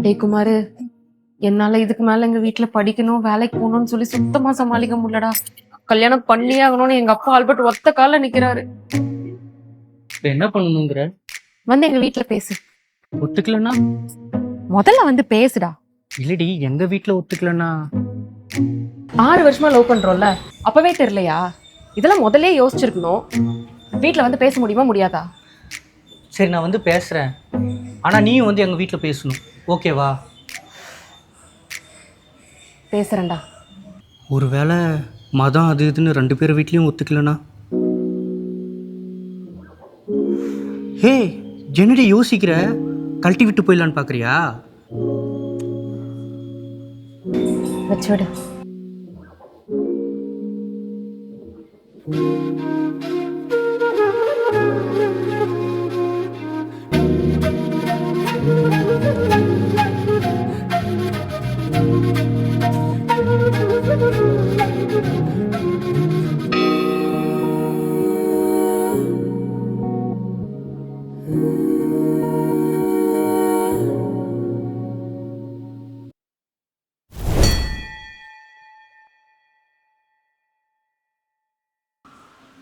டேய் குமாரு, என்னால இதுக்கு மேல எங்க வீட்டுல படிக்கணும் வேலைக்கு போகணும்னு சொல்லி சுத்தமா சமாளிக்க முடியலடா. கல்யாணம் பண்ணியே ஆகணும்னு எங்க அப்பா ஆல்பர்ட் ஒத்த கால நிக்கிறாரு. இப்ப என்ன பண்ணணுங்கிற? வந்து எங்க வீட்டுல பேசு. ஒத்துக்கலன்னா? முதல்ல வந்து பேசுடா. இல்லடி, எங்க வீட்டுல ஒத்துக்கலன்னா? 6 வருஷமா லவ் பண்றோம்ல, அப்பவே தெரியலையா? இதெல்லாம் முதல்ல யோசிச்சிருக்கணும். வீட்டுல வந்து பேச முடியுமா முடியாதா? சரி, நான் வந்து பேசுறேன். ஆனா நீயும் வந்து எங்க வீட்டுல பேசணும், ஓகேவா? பேசுறேன்டா. ஒருவேளை மதம் அது இதுன்னு 2 பேர் வீட்லயும் ஒத்துக்கலனா? ஹே, என்னடி யோசிக்கிற? கழட்டி விட்டு போயிடலான்னு பாக்குறியா? வச்சு விடு.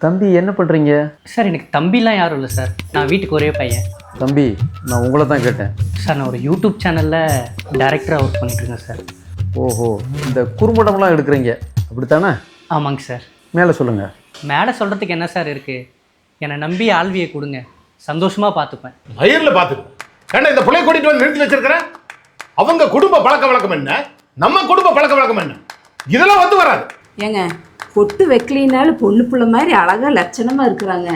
தம்பி என்ன பண்ணுறீங்க? சார், எனக்கு தம்பிலாம் யாரும் இல்லை சார். நான் வீட்டுக்கு ஒரே பையன். தம்பி, நான் உங்களை தான் கேட்டேன். சார், நான் ஒரு யூடியூப் சேனலில் டைரக்டராக ஒர்க் பண்ணிட்டுருக்கேன் சார். ஓஹோ, இந்த குறும்படம்லாம் எடுக்கிறீங்க அப்படித்தானே? ஆமாங்க சார். மேலே சொல்லுங்கள். மேலே சொல்கிறதுக்கு என்ன சார் இருக்குது? என்னை நம்பி ஆள்வியை கொடுங்க, சந்தோஷமாக பார்த்துப்பேன். மயிரில் பார்த்துப்பேன். ஏன்னா இந்த பிள்ளை கூட்டிகிட்டு வந்து நிறுத்தி வச்சிருக்கிறேன். அவங்க குடும்ப பழக்க வழக்கம் என்ன, நம்ம குடும்ப பழக்க வழக்கம் என்ன, இதெல்லாம் வந்து வராது. ஏங்க, பொட்டு வைக்கலினாலும் பொண்ணு பிள்ளை மாதிரி அழகா லட்சணமா இருக்கிறாங்க.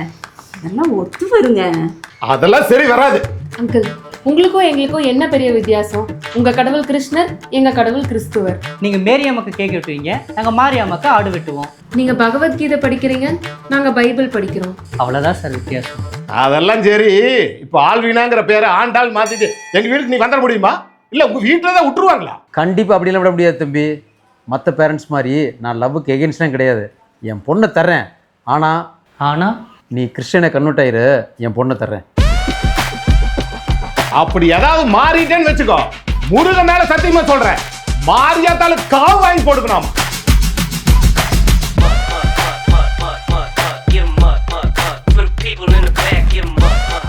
அதெல்லாம் ஒத்து வருங்க. அதெல்லாம் சரி வராது. அங்கிள், உங்களுக்கும் எங்களுக்கும் என்ன பெரிய வித்தியாசம்? உங்க கடவுள் கிருஷ்ணர், எங்க கடவுள் கிறிஸ்துவர். நீங்கள் மேரியாமாக்கு கேக் வெட்டுவீங்க, நாங்கள் மாரியாமாக்கு ஆடு வெட்டுவோம். நீங்க பகவத்கீதை படிக்கிறீங்க, நாங்க பைபிள் படிக்கிறோம். அவ்வளோதான் சார் வித்தியாசம். அதெல்லாம் சரி. இப்போ ஆள்வீனாங்கிற பேரை ஆண்டாள் மாத்திட்டு எங்க வீட்டுக்கு நீ வந்துட முடியுமா? இல்ல உங்க வீட்டில் தான் விட்டுருவாங்களா? கண்டிப்பாக அப்படிலாம் விட முடியாது தம்பி. மற்ற பேரண்ட்ஸ் மாதிரி நான் லவ்வுக்கு எகென்ஸ்டாக கிடையாது. என் பொண்ணை தர்றேன். ஆனால் நீ கிறிஸ்டியனை கன்வெர்ட் ஆயிரு, என் பொண்ணை தர்றேன். அப்படி ஏதாவது மாறிட்டேன்னு வச்சுக்கோ, முருகன் மேல சத்தியமா சொல்றேன், மாரியாத்தால காவு வாங்கி போட்டுக்கணும்.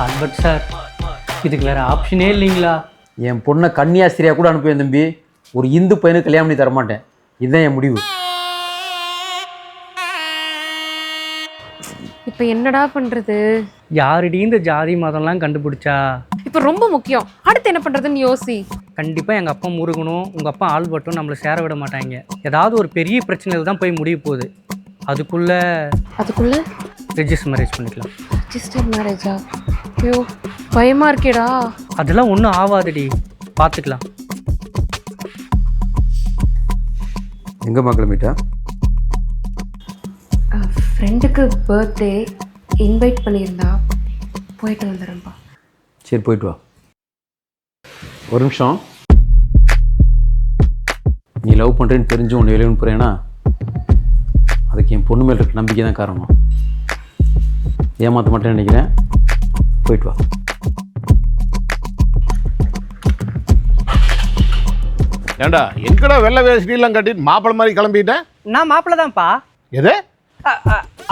ஆல்பர்ட் சார், இதுக்கு வேற ஆப்ஷனே இல்லைங்களா? என் பொண்ணை கன்னியாஸ்திரியாக கூட அனுப்புவேன் தம்பி. ஒரு இந்து பையனுக்கு கல்யாணம் பண்ணி தரமாட்டேன். இதுதான் என் முடிவு. இப்ப என்னடா பண்றது? யாருடி இந்த ஜாதி மதம்லாம் கண்டுபிடிச்சா? இப்ப ரொம்ப முக்கியம். அடுத்து என்ன பண்றதுன்னு யோசி. கண்டிப்பாக எங்கள் அப்பா முருகனும் உங்கள் அப்பா ஆல்பர்ட்டும் நம்மளை சேர விட மாட்டாங்க. ஏதாவது ஒரு பெரிய பிரச்சனையில் தான் போய் முடிய போகுது. அதுக்குள்ள ரெஜிஸ்டர் மேரேஜ் பண்ணிக்கலாம். ரெஜிஸ்டர் மேரேஜா? ஐயோ, பயமா இருக்கேடா. அதெல்லாம் ஒன்றும் ஆகாதுடி, பார்த்துக்கலாம். எங்கே மக்கள் மீட்டா? ஃப்ரெண்டுக்கு பர்த்டே இன்வைட் பண்ணியிருந்தா, போயிட்டு வந்துடுறேன்ப்பா. சரி, போயிட்டு வா. ஒரு நிமிஷம். நீ லவ் பண்ணுறேன்னு தெரிஞ்சு ஒன்று வெளியே போகிறேன்னா அதுக்கு என் பொண்ணு மேல் இருக்க நம்பிக்கை தான் காரணம். ஏமாற்ற மாட்டேன்னு நினைக்கிறேன். போயிட்டு வா. ஏண்டா எங்கடா வெள்ளை வேஷ்டிலாம் கட்டிட்டு மாப்பிள்ளை மாதிரி கிளம்பிட்டேன்? நான் மாப்பிள்ளை தான்ப்பா. எது?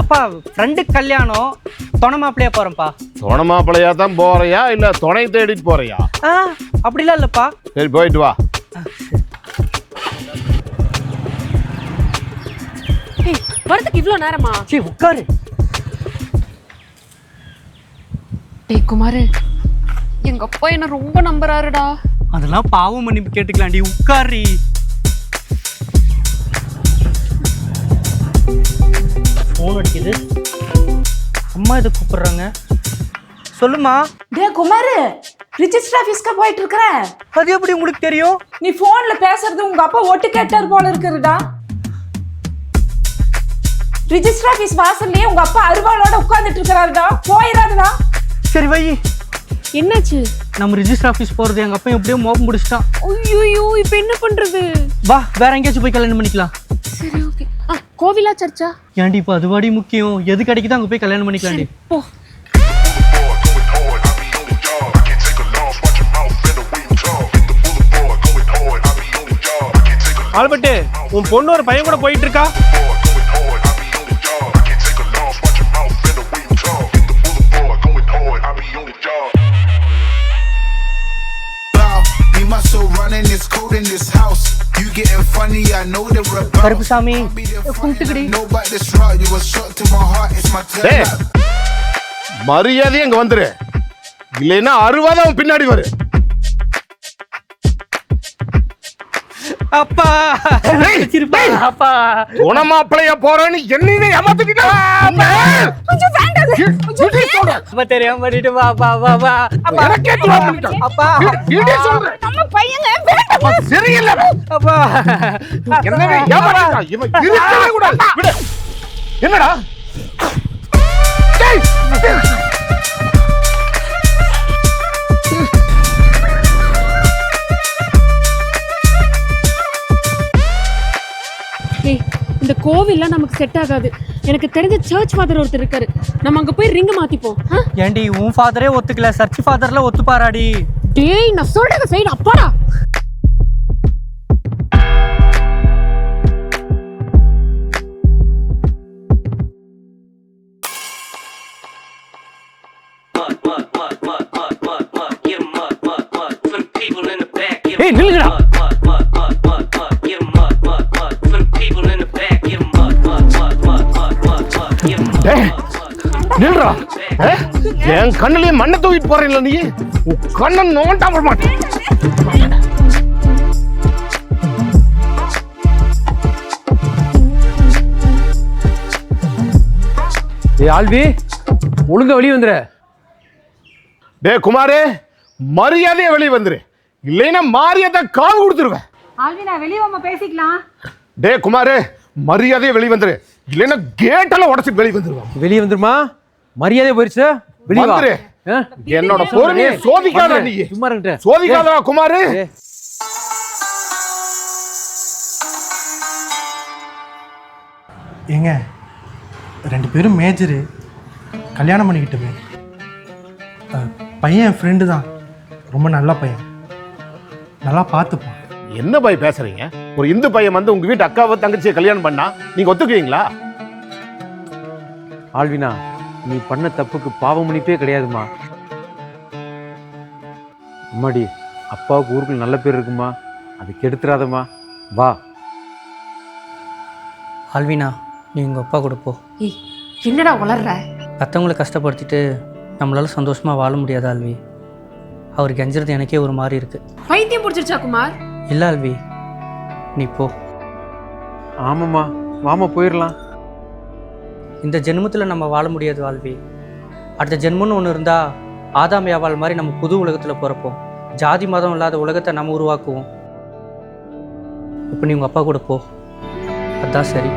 அப்பா, ஃப்ரெண்டு கல்யாணம், துணை மாப்பிள்ளையா போகிறேன்ப்பா. துணை மாப்பிள்ளையா தான் போறியா இல்ல துணை தேடிட்டு போறியா? அப்படிலாம் இல்லைப்பா. சரி, போயிட்டு வா. வரதுக்கு இவ்வளோ நேரமா? சரி, உட்காரு. டேய் குமாரு, எங்க அப்பா என்ன ரொம்ப நம்புறாருடா. அதெல்லாம் பாவம் மன்னிப்பு கேட்டுக்கலாம்டி, உட்காரி. ஃபோன் அடிக்குது, அம்மா இதை கூப்பிடுறாங்க. சொல்லுமா. டே குமாரு, ரிஜிஸ்டர் ஆஃபீஸ்க்கு போயிட்டு இருக்கிறேன். அது எப்படி உங்களுக்கு தெரியும்? நீ போன்ல பேசுறது உங்க அப்பா ஒட்டு கேட்டார் போல இருக்குதுடா. ரிஜிஸ்டர் ஆஃபீஸ் வாசல்லையே உங்க அப்பா அருவாளோட உட்கார்ந்துட்டு இருக்கிறாருடா. போயிடாதடா. சரி வை. என்னாச்சு? நம்ம ரிஜிஸ்டர் ஆஃபீஸ் போகிறது எங்கள் அப்பா எப்படியோ மோப்பம் பிடிச்சிட்டான். ஐயோ, இப்போ என்ன பண்றது? வா, வேற எங்கேயாச்சும் போய் கல்யாணம் பண்ணிக்கலாம். சரி, ஓகே. கோவிலா சர்ச்சா? ஏன்டி இப்போ அதுவாடி முக்கியம்? எது கிடைக்குதோ அங்கே போய் கல்யாணம் பண்ணிக்கலாம்டி. போ. ஆல்பர்ட், உன் பொண்ணு ஒரு பையன் கூட போயிட்டு இருக்கா. கருப்புசாமி மரியாதையே இங்க வந்துரு, இல்லைன்னா 60 அவன் பின்னாடி வரு. அப்பா அப்பா குணமாப்பிளைய போறேன்னு என்னையே ஏமாத்திட்டா. தெரியாம பண்ணிட்டு அப்பா அப்பா சரியில்லை அப்பா என்னடா இந்த கோவில்ல நமக்கு செட் ஆகாது. எனக்கு தெரிஞ்ச சர்ச் ஃபாதர் ஒருத்தர் இருக்காரு, நம்ம அங்க போய் ரிங்க மாத்திப்போம். ஏண்டி உன் ஃபாதரே ஒத்துக்கல, சர்ச் ஃபாதர்ல ஒத்துப்பாராடி. டேய் நான் சொல்றத செய்யணும் அப்பாடா. ஏய் நில்லுங்கடா. நில்றா, என் கண்ணுலயே மண்ணை தூக்கிட்டு போறேன்ல நீ, உன் கண்ணை நோண்டாம மாட்டேன். ஏய் ஆல்வி, ஒழுங்கா வெளியே வந்துரு. டே குமாரே, மரியாதையா வெளியே வந்துரு, இல்லைன்னா மாரியாதை காவு கொடுத்துருவேன். ஆல்வினா வெளியே வாமா பேசிக்கலாம். டே குமாரே, மரியாதையா வெளியே வந்துரு, இல்லைன்னா கேட்டெல்லாம் உடச்சிட்டு வெளியே வந்துருவான். வெளியே வந்துருமா, மரியாதை போயிருச்சு. வெளியே வா. வந்துரு. என்னோட பொறுமையை சோதிக்காத நீ, சும்மா இருங்க. சோதிக்காதா குமாரு. ஏங்க 2 பேரும் மேஜரு, கல்யாணம் பண்ணிக்கிட்டுமே. பையன் என் ஃப்ரெண்டு தான், ரொம்ப நல்ல பையன், நல்லா பார்த்துப்பான். என்ன பாய் பேசுறீங்க? ஒரு இந்து பையன் வந்து உங்க வீட்டு அக்காவை தங்கச்சியை கல்யாணம் பண்ணா நீங்க ஒத்துக்குவீங்களா? ஆல்வினா, நீ பண்ண தப்புக்கு பாவ மன்னிப்பே கிடையாதுமா. அம்மாடி, அப்பாவுக்கு ஊருக்குள்ள நல்ல பேர் இருக்குமா, அது கெடுத்துறாதம்மா. வா. ஆல்வினா, நீ உங்கள் அப்பா கூட போ. ஏய் என்னடா வளர்ற? மற்றவங்களை கஷ்டப்படுத்திட்டு நம்மளால சந்தோஷமாக வாழ முடியாது ஆல்வி. அவர் கெஞ்சிறது எனக்கே ஒரு மாதிரி இருக்கு. பைத்தியம் பிடிச்சிருச்சா குமார்? இல்லை ஆல்வி, நீ போ. ஆமாம்மா, வாமா போயிடலாம். இந்த ஜென்மத்தில் நம்ம வாழ முடியாது ஆல்வி. அடுத்த ஜென்மம்னு ஒன்று இருந்தால் ஆதாம் யாவால் மாதிரி நம்ம புது உலகத்தில் பிறப்போம். ஜாதி மதம் இல்லாத உலகத்தை நம்ம உருவாக்குவோம். இப்போ நீ உங்கள் அப்பா கூட போ, அதுதான் சரி.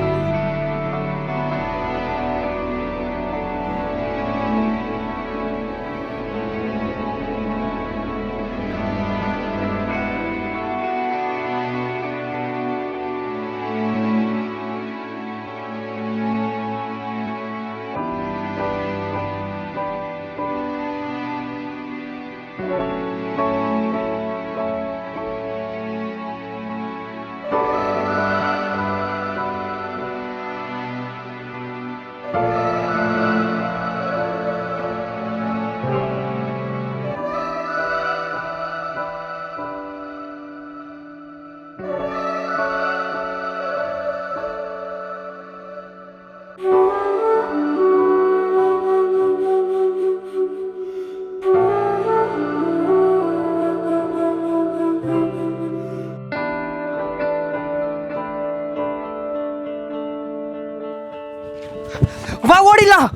வா ஓடிடலாம்.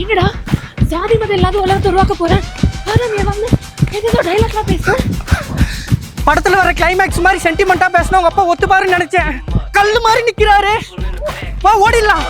என்னடா ஜாதி மதம் இல்லாத உலகத்தை உருவாக்க போறேன். ஏதோ டைலாக்லாம் பேச. படத்துல வர கிளைமேக்ஸ் மாதிரி சென்டிமெண்டா பேசினா உங்க அப்பா ஒத்துப்பாருன்னு நினைச்சேன். கல்லு மாதிரி நிக்கிறாரு. வா ஓடிடலாம்.